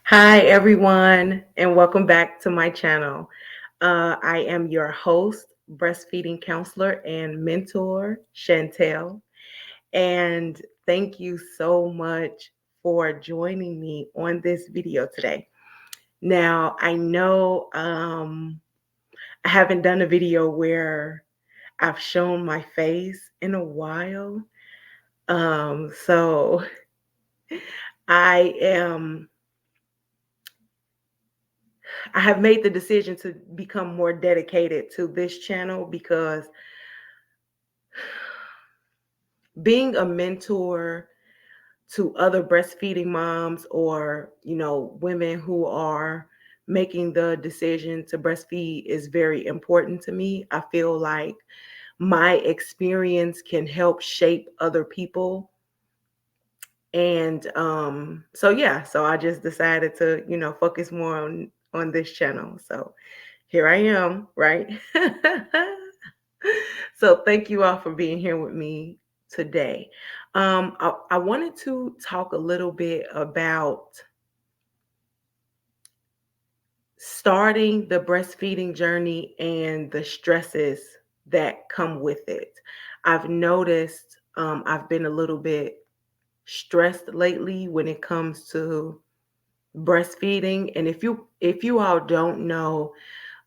Hi, everyone, and welcome back to my channel. I am your host, breastfeeding counselor and mentor, Chantel. And thank you so much for joining me on this video today. Now, I know I haven't done a video where I've shown my face in a while. So I am I have made the decision to become more dedicated to this channel because being a mentor to other breastfeeding moms or, women who are making the decision to breastfeed is very important to me. I feel like my experience can help shape other people. And so I just decided to, focus more on this channel. So here I am, right? So thank you all for being here with me today. I wanted to talk a little bit about starting the breastfeeding journey and the stresses that come with it. I've noticed I've been a little bit stressed lately when it comes to breastfeeding. And if you all don't know,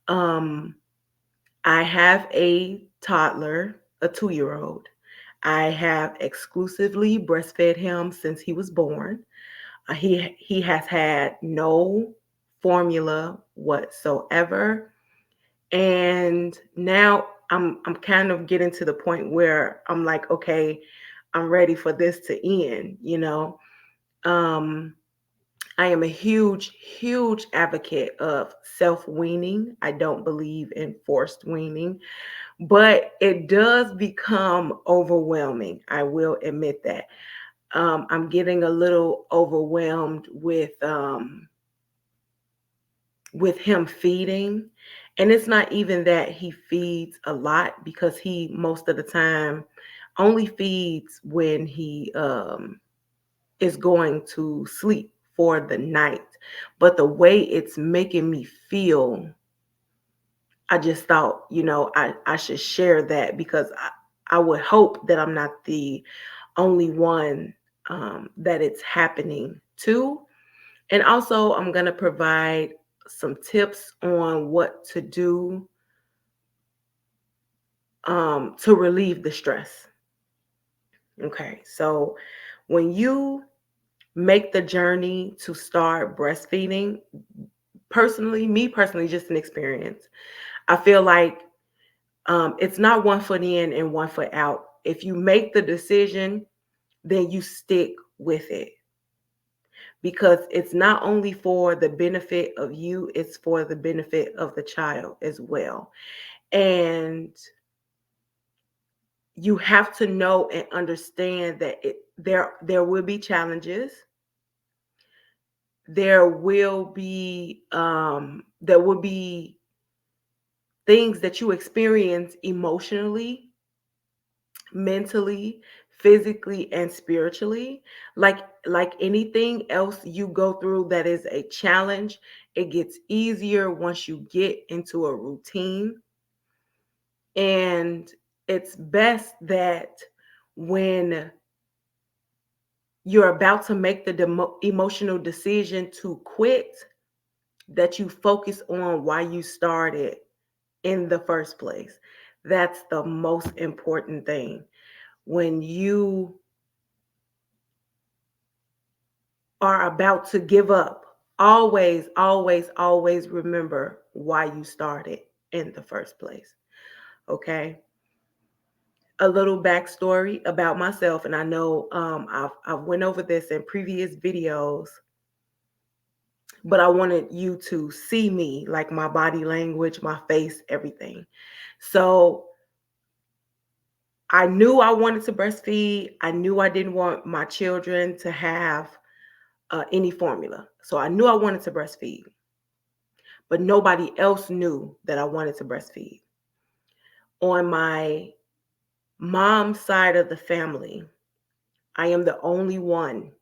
um, I have a toddler, a 2-year old. I have exclusively breastfed him since he was born. He has had no formula whatsoever, and now I'm kind of getting to the point where I'm like, okay, I'm ready for this to end. Um, I am a huge, huge advocate of self weaning. I don't believe in forced weaning, but it does become overwhelming. I will admit that. I'm getting a little overwhelmed with him feeding, and it's not even that he feeds a lot because he most of the time only feeds when he is going to sleep for the night. But the way it's making me feel, I just thought, I should share that because I would hope that I'm not the only one that it's happening to. And also, I'm going to provide some tips on what to do to relieve the stress. Okay, so when you make the journey to start breastfeeding, me personally, just an experience. I feel like it's not one foot in and one foot out. If you make the decision, then you stick with it because it's not only for the benefit of you, it's for the benefit of the child as well. And you have to know and understand that there will be challenges. There will be things that you experience emotionally, mentally, physically, and spiritually. Like anything else you go through that is a challenge, it gets easier once you get into a routine. And it's best that when you're about to make the emotional decision to quit, that you focus on why you started in the first place. That's the most important thing. When you are about to give up, always, always, always remember why you started in the first place. Okay. A little backstory about myself, and I know I've went over this in previous videos, but I wanted you to see me, like my body language, my face, everything. So I knew I wanted to breastfeed. I knew I didn't want my children to have any formula. So I knew I wanted to breastfeed, but nobody else knew that I wanted to breastfeed. On my mom's side of the family, I am the only one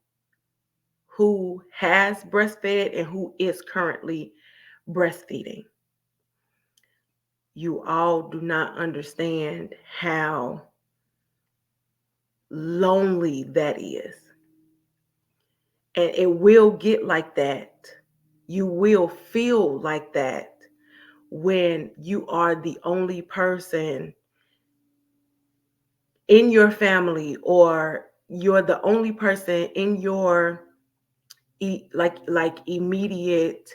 who has breastfed and who is currently breastfeeding. You all do not understand how lonely that is. And it will get like that. You will feel like that when you are the only person in your family, or you're the only person in your like immediate,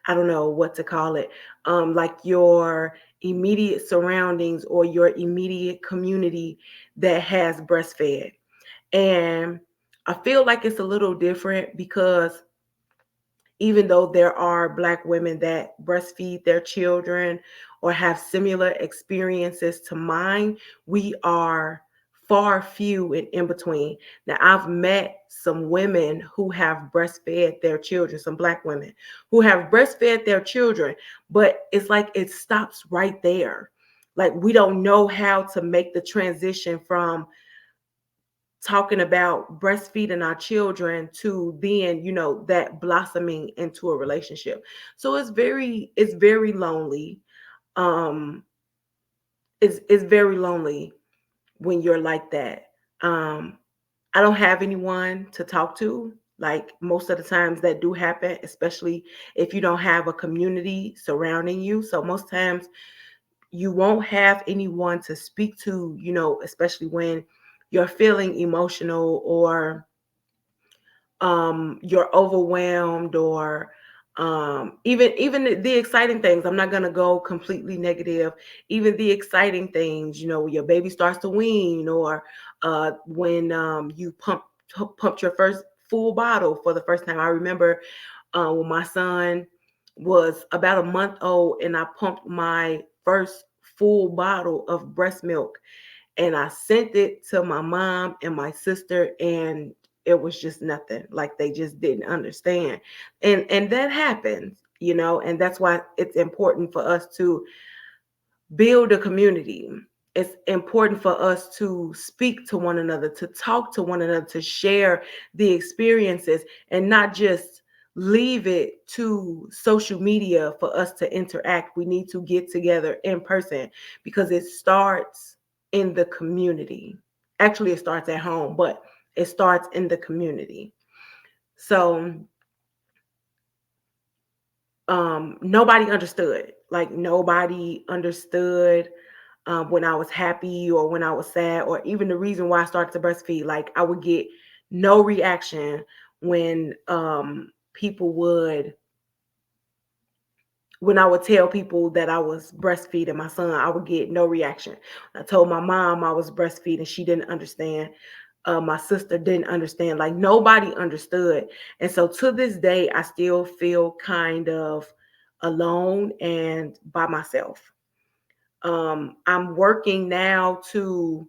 I don't know what to call it, like your immediate surroundings or your immediate community that has breastfed. And I feel like it's a little different because even though there are Black women that breastfeed their children or have similar experiences to mine, we are far few and in between. Now, I've met some women who have breastfed their children, some Black women who have breastfed their children, but it's like it stops right there. Like, we don't know how to make the transition from talking about breastfeeding our children to then, that blossoming into a relationship. So it's very lonely. um it's very lonely when you're like that. I don't have anyone to talk to, like most of the times that do happen, especially if you don't have a community surrounding you. So most times you won't have anyone to speak to, especially when you're feeling emotional, or you're overwhelmed, or even the exciting things. I'm not going to go completely negative. Even the exciting things, when your baby starts to wean, or when you pumped your first full bottle for the first time. I remember when my son was about a month old and I pumped my first full bottle of breast milk, and I sent it to my mom and my sister, and it was just nothing. Like, they just didn't understand. And that happens, and that's why it's important for us to build a community. It's important for us to speak to one another, to talk to one another, to share the experiences, and not just leave it to social media for us to interact. We need to get together in person because it starts in the community. Actually, it starts at home, but it starts in the community. So nobody understood. Like, nobody understood when I was happy or when I was sad, or even the reason why I started to breastfeed. Like, I would get no reaction when people would when I would tell people that I was breastfeeding my son. I would get no reaction. I told my mom I was breastfeeding, she didn't understand. My sister didn't understand. Like, nobody understood. And so to this day, I still feel kind of alone and by myself. I'm working now to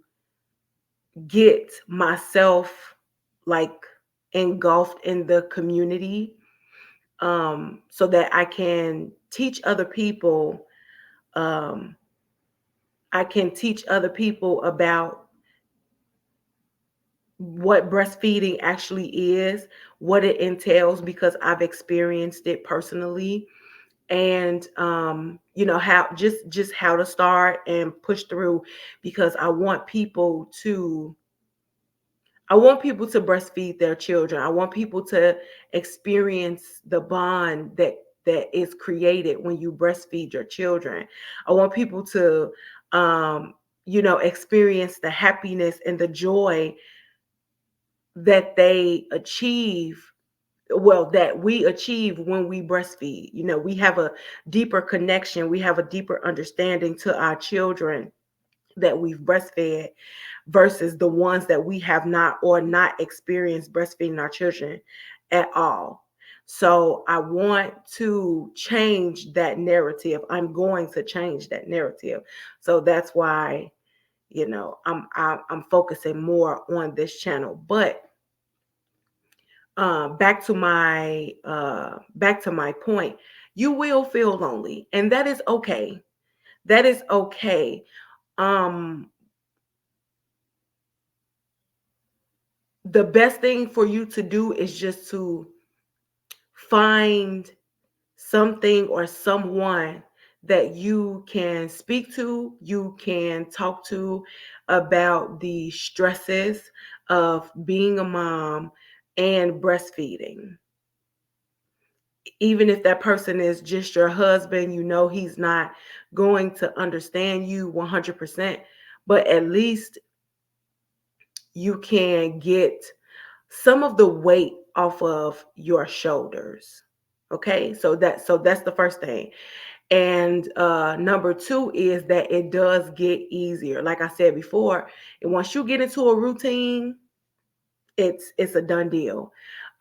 get myself, like, engulfed in the community, so that I can teach other people. Um, I can teach other people about what breastfeeding actually is, what it entails, because I've experienced it personally, and how just how to start and push through, because I want people to breastfeed their children. I want people to experience the bond that is created when you breastfeed your children. I want people to experience the happiness and the joy that they achieve, well, that we achieve when we breastfeed. We have a deeper connection, we have a deeper understanding to our children that we've breastfed, versus the ones that we have not, or not experienced breastfeeding our children at all. So I want to change that narrative. I'm going to change that narrative. So that's why, I'm focusing more on this channel. But back to my point, you will feel lonely, and that is okay. That is okay. Um, the best thing for you to do is just to find something or someone that you can speak to, you can talk to about the stresses of being a mom and breastfeeding. Even if that person is just your husband, you know he's not going to understand you 100%, but at least you can get some of the weight off of your shoulders. Okay, so that's the first thing. And number two is that it does get easier. Like I said before, and once you get into a routine, it's a done deal.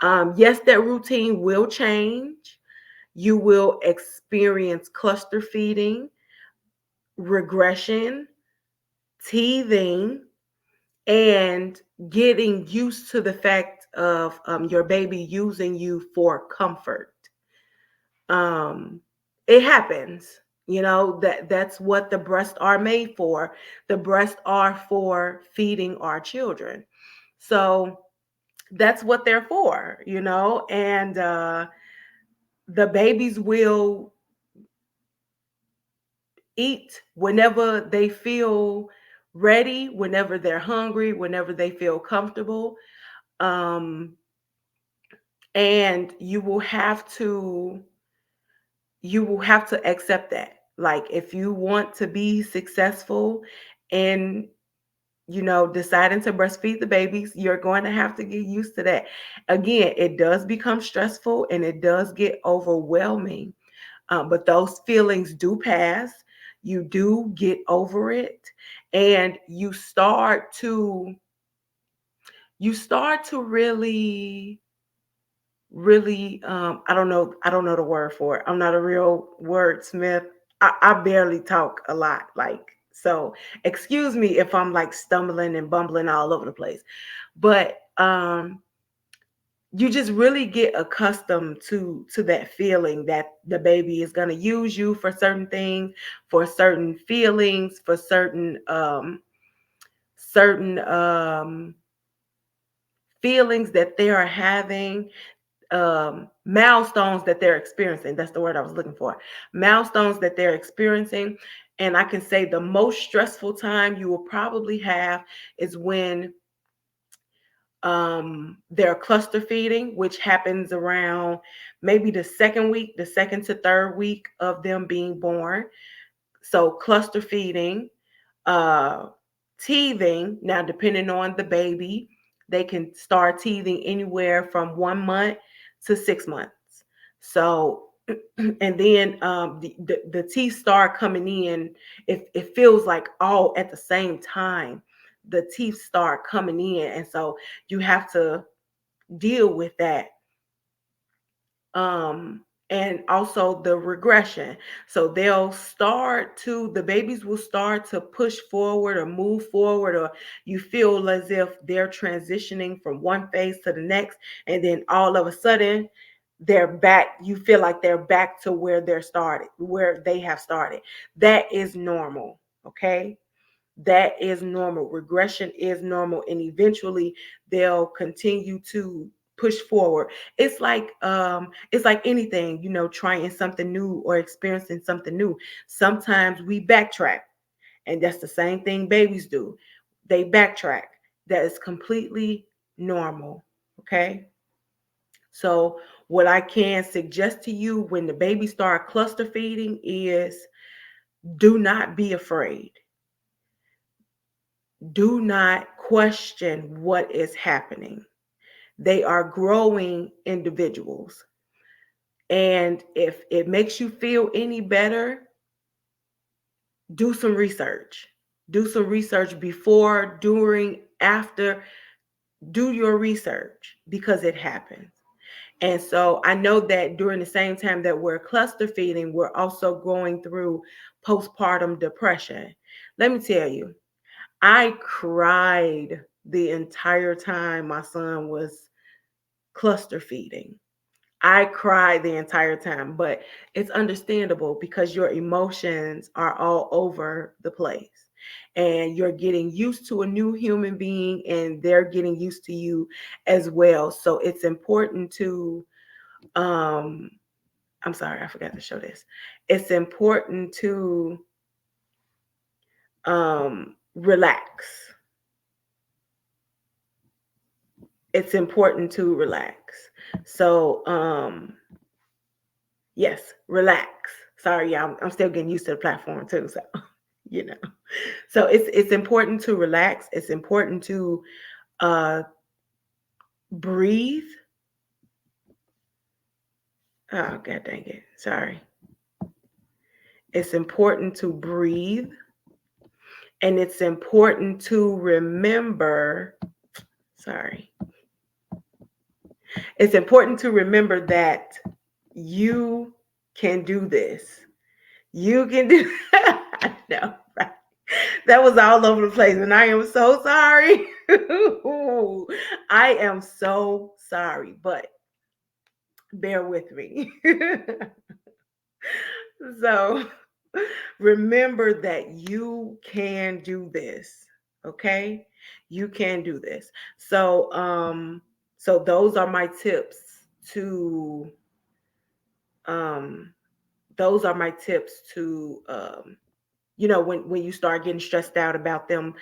Yes, that routine will change. You will experience cluster feeding, regression, teething, and getting used to the fact of your baby using you for comfort. um it happens, that's what the breasts are made for. The breasts are for feeding our children, so that's what they're for, and the babies will eat whenever they feel ready, whenever they're hungry, whenever they feel comfortable. um and you will have to accept that. Like, if you want to be successful in deciding to breastfeed the babies, you're going to have to get used to that. Again, it does become stressful and it does get overwhelming, but those feelings do pass. You do get over it, and you start to really, I don't know the word for it. I'm not a real wordsmith. I barely talk a lot, like, so excuse me if I'm like stumbling and bumbling all over the place. But you just really get accustomed to that feeling that the baby is going to use you for certain things, for certain feelings, for certain feelings that they are having, milestones that they're experiencing. That's the word I was looking for. Milestones that they're experiencing. And I can say the most stressful time you will probably have is when they're cluster feeding, which happens around maybe the second week, the second to third week of them being born. So cluster feeding, uh, teething. Now, depending on the baby, they can start teething anywhere from 1 month to 6 months. So, and then the teeth start coming in. If it feels like all at the same time, the teeth start coming in, and so you have to deal with that. And also the regression. So the babies will start to push forward or move forward, or you feel as if they're transitioning from one phase to the next, and then all of a sudden they're back. You feel like they're back to where they have started. That is normal. Okay, that is normal. Regression is normal, and eventually they'll continue to push forward. It's like anything, trying something new or experiencing something new. Sometimes we backtrack, and that's the same thing babies do. They backtrack. That is completely normal. Okay, so what I can suggest to you when the baby start cluster feeding is, do not be afraid. Do not question what is happening. They are growing individuals. And if it makes you feel any better, do some research. Do some research before, during, after. Do your research, because it happens. And so I know that during the same time that we're cluster feeding, we're also going through postpartum depression. Let me tell you, I cried the entire time my son was cluster feeding. I cried the entire time, but it's understandable because your emotions are all over the place. And you're getting used to a new human being, and they're getting used to you as well. So it's important to Um, I'm sorry, I forgot to show this. It's important to relax. It's important to relax. So, yes, relax. Sorry, yeah, I'm still getting used to the platform too. So, you know, so it's important to relax. It's important to uh, breathe. Oh, God dang it. Sorry. It's important to breathe. And it's important to remember, sorry, it's important to remember that you can do this. You can do I know, right? That was all over the place, and I am so sorry. I am so sorry, but bear with me. So remember that you can do this. Okay? You can do this. So so those are my tips to um those are my tips to when you start getting stressed out about them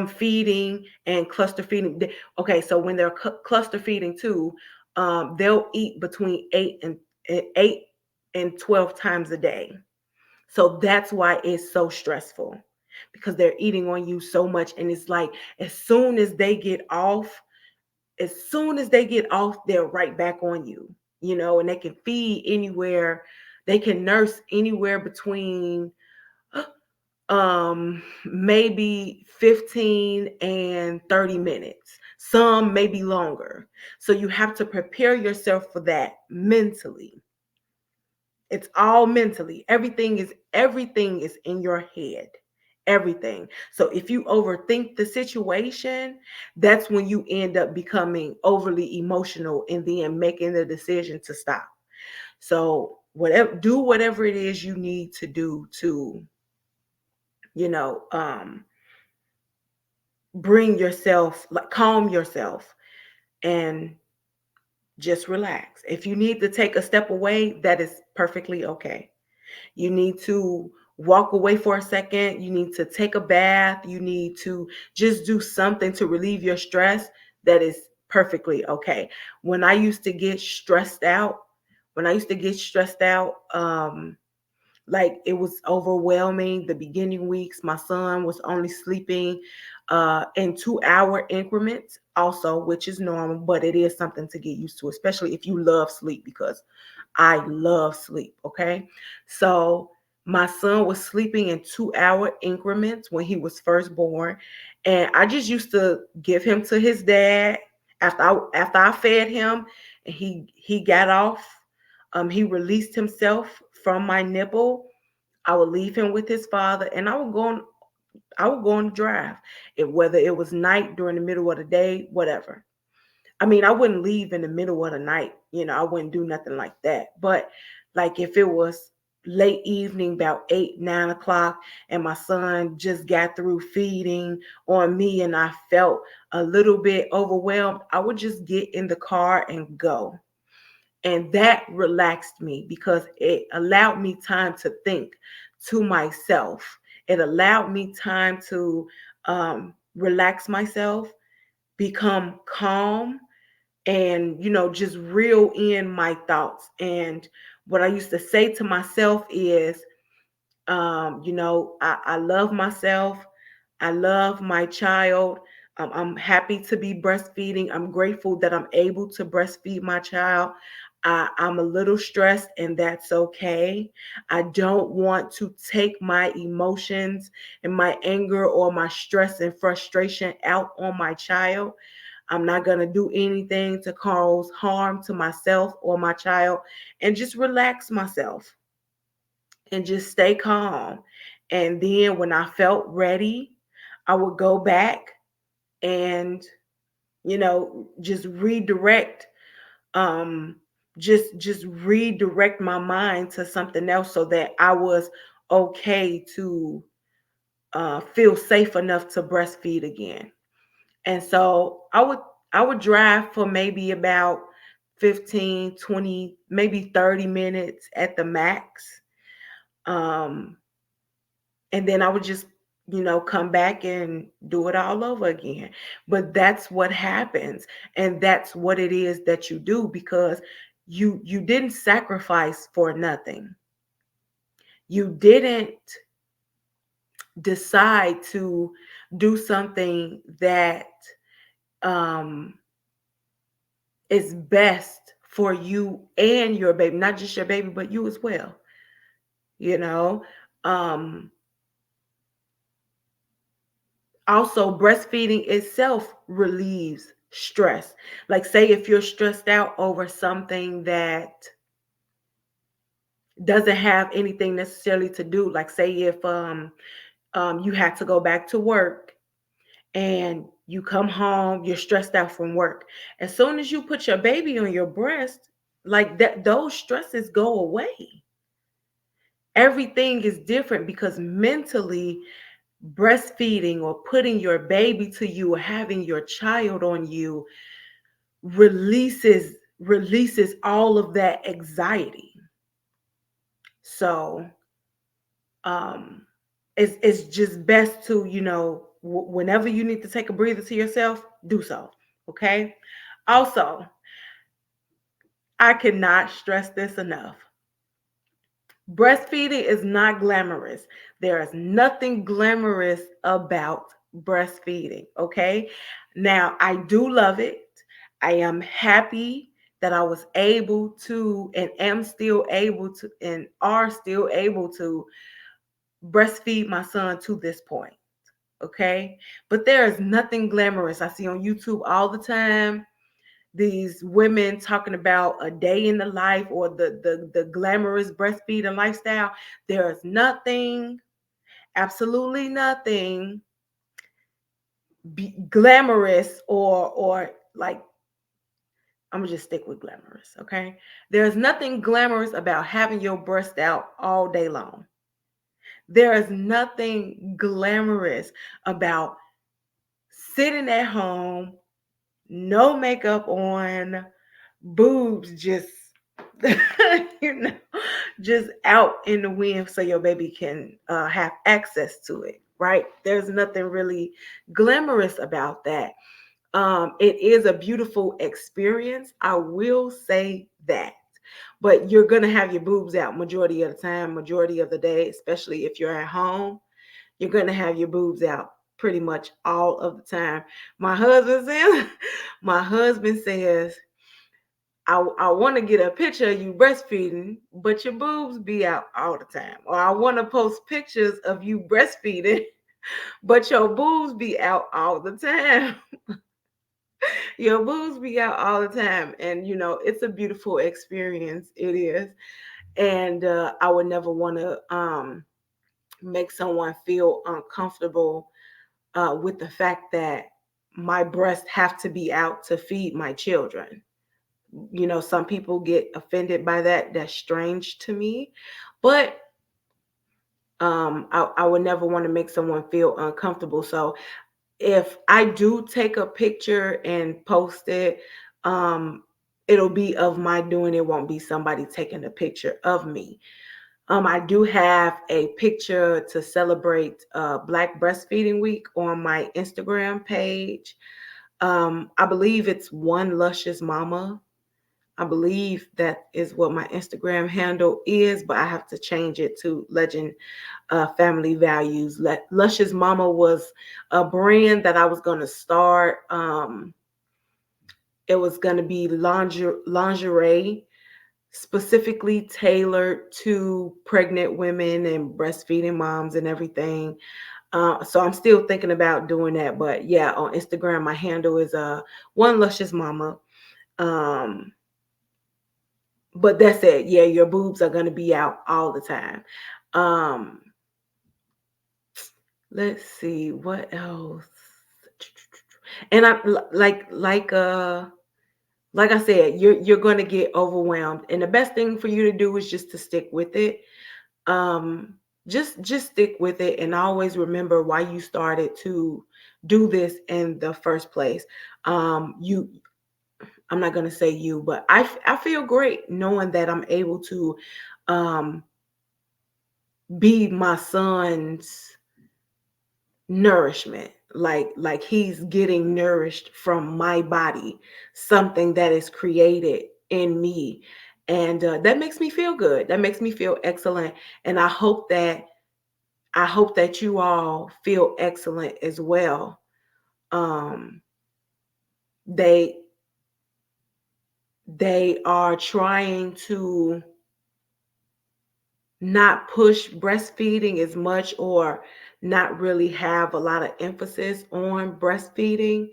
feeding and cluster feeding. Okay, so when they're cluster feeding too, they'll eat between 8 and 12 times a day. So that's why it's so stressful, because they're eating on you so much. And it's like, as soon as they get off, they're right back on you, and they can feed anywhere. They can nurse anywhere between maybe 15 and 30 minutes. Some may be longer. So you have to prepare yourself for that mentally. It's all mentally. Everything is in your head. Everything. So if you overthink the situation, that's when you end up becoming overly emotional and then making the decision to stop. So whatever it is you need to do to, you know, bring yourself, like, calm yourself and just relax. If you need to take a step away, that is perfectly okay. You need to walk away for a second. You need to take a bath. You need to just do something to relieve your stress. That is perfectly okay. When I used to get stressed out, when I used to get stressed out, like, it was overwhelming. The beginning weeks, my son was only sleeping in 2-hour increments, also, which is normal, but it is something to get used to, especially if you love sleep, because I love sleep. Okay. So my son was sleeping in 2-hour increments when he was first born. And I just used to give him to his dad after I fed him, and he got off. He released himself from my nipple. I would leave him with his father, and I would go on the drive. Whether it was night, during the middle of the day, whatever. I mean, I wouldn't leave in the middle of the night. I wouldn't do nothing like that. But, like, if it was late evening, about 8, 9 o'clock, and my son just got through feeding on me and I felt a little bit overwhelmed, I would just get in the car and go. And that relaxed me because it allowed me time to think to myself. It allowed me time to relax myself, become calm, and just reel in my thoughts. And what I used to say to myself is, I love myself. I love my child. I'm happy to be breastfeeding. I'm grateful that I'm able to breastfeed my child. I'm a little stressed, and that's okay. I don't want to take my emotions and my anger or my stress and frustration out on my child. I'm not going to do anything to cause harm to myself or my child, and just relax myself and just stay calm. And then when I felt ready, I would go back and, just redirect, um, just redirect my mind to something else, so that I was okay to feel safe enough to breastfeed again. And so I would drive for maybe about 15, 20, maybe 30 minutes at the max. Um, and then I would just, come back and do it all over again. But that's what happens. And that's what it is that you do, because you didn't sacrifice for nothing. You didn't decide to do something that um is best for you and your baby, not just your baby, but you as well. You know, um, also breastfeeding itself relieves stress. Like, say if you're stressed out over something that doesn't have anything necessarily to do, like say if you had to go back to work and you come home, you're stressed out from work. As soon as you put your baby on your breast, like that, those stresses go away. Everything is different because mentally, breastfeeding or putting your baby to you or having your child on you releases all of that anxiety. So um it's just best to, whenever you need to take a breather to yourself, do so. Okay. Also, I cannot stress this enough. Breastfeeding is not glamorous. There is nothing glamorous about breastfeeding. Okay. Now, I do love it. I am happy that I was able to and am still able to and are still able to breastfeed my son to this point. Okay. But there is nothing glamorous. I see on YouTube all the time these women talking about a day in the life or the glamorous breastfeeding lifestyle. There is nothing, absolutely nothing glamorous or like, I'm gonna just stick with glamorous, okay? There's nothing glamorous about having your breast out all day long. There is nothing glamorous about sitting at home, no makeup on, boobs just you know just out in the wind so your baby can have access to it, right? There's nothing really glamorous about that. It is a beautiful experience, I will say that, but you're gonna have your boobs out majority of the time, majority of the day, especially if you're at home. You're gonna have your boobs out pretty much all of the time. My husband says, my husband says, I want to get a picture of you breastfeeding, but your boobs be out all the time. Or I want to post pictures of you breastfeeding, but your boobs be out all the time. Your boobs be out all the time. And, it's a beautiful experience. It is. And I would never want to make someone feel uncomfortable with the fact that my breasts have to be out to feed my children. Some people get offended by that. That's strange to me. But I would never want to make someone feel uncomfortable. So if I do take a picture and post it, um, it'll be of my doing. It won't be somebody taking a picture of me. I do have a picture to celebrate Black Breastfeeding Week on my Instagram page. I believe it's One Luscious Mama. I believe that is what my Instagram handle is, but I have to change it to Legend Family Values. Luscious Mama was a brand that I was going to start. It was going to be lingerie specifically tailored to pregnant women and breastfeeding moms and everything. So I'm still thinking about doing that. But yeah, on Instagram, my handle is One Luscious Mama. Um, but that's it. Yeah, your boobs are going to be out all the time. Um, let's see what else. And I like I said, you're going to get overwhelmed, and the best thing for you to do is just to stick with it. Um, just stick with it, and always remember why you started to do this in the first place. You I'm not going to say you, but I feel great knowing that I'm able to um, be my son's nourishment, like he's getting nourished from my body, something that is created in me. And that makes me feel good, that makes me feel excellent. And I hope that you all feel excellent as well. um they they are trying to not push breastfeeding as much, or not really have a lot of emphasis on breastfeeding.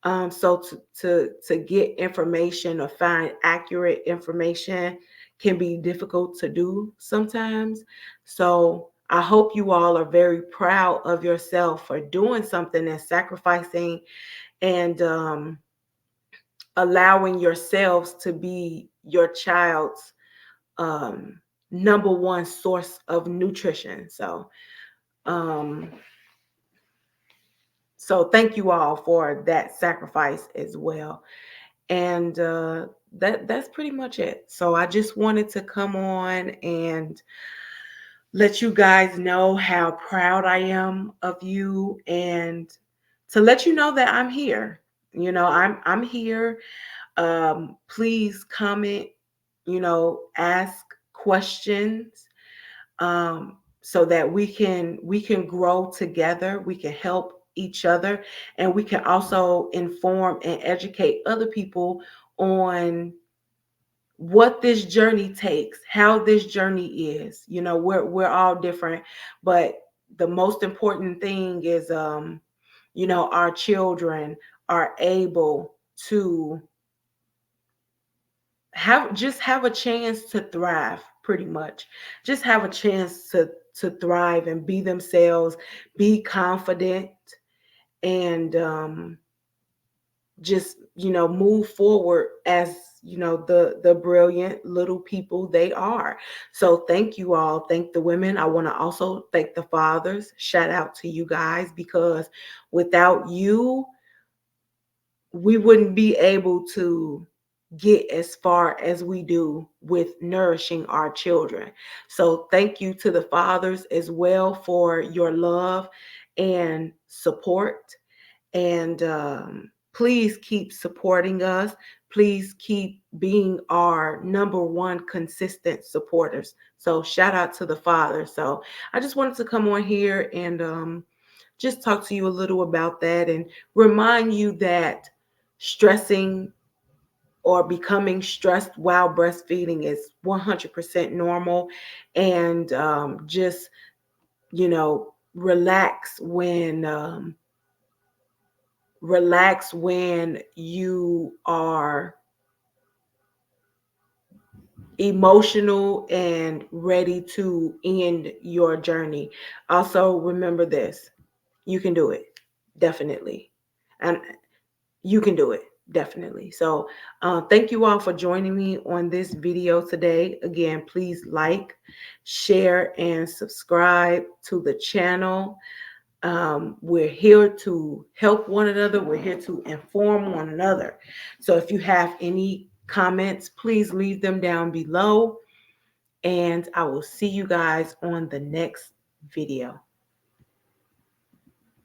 So to get information or find accurate information can be difficult to do sometimes. So I hope you all are very proud of yourself for doing something and sacrificing, and allowing yourselves to be your child's um, number one source of nutrition. Um, so thank you all for that sacrifice as well. And that's pretty much it. So I just wanted to come on and let you guys know how proud I am of you, and to let you know that I'm here. I'm here. Please comment, ask questions, so that we can grow together, we can help each other, and we can also inform and educate other people on what this journey takes, how this journey is. We're all different, but the most important thing is our children are able to have a chance to thrive, pretty much. Just have a chance to thrive and be themselves, be confident, and just move forward as the brilliant little people they are. So thank you all, thank the women. I want to also thank the fathers. Shout out to you guys, because without you, we wouldn't be able to get as far as we do with nourishing our children. So thank you to the fathers as well for your love and support. And please keep supporting us. Please keep being our number one consistent supporters. So shout out to the fathers. So I just wanted to come on here and just talk to you a little about that, and remind you that stressing or becoming stressed while breastfeeding is 100% normal. And just relax when you are emotional and ready to end your journey. Also, remember this: you can do it, definitely. And you can do it, definitely. So thank you all for joining me on this video today. Again, please like, share, and subscribe to the channel. We're here to help one another, we're here to inform one another. So if you have any comments, please leave them down below, and I will see you guys on the next video.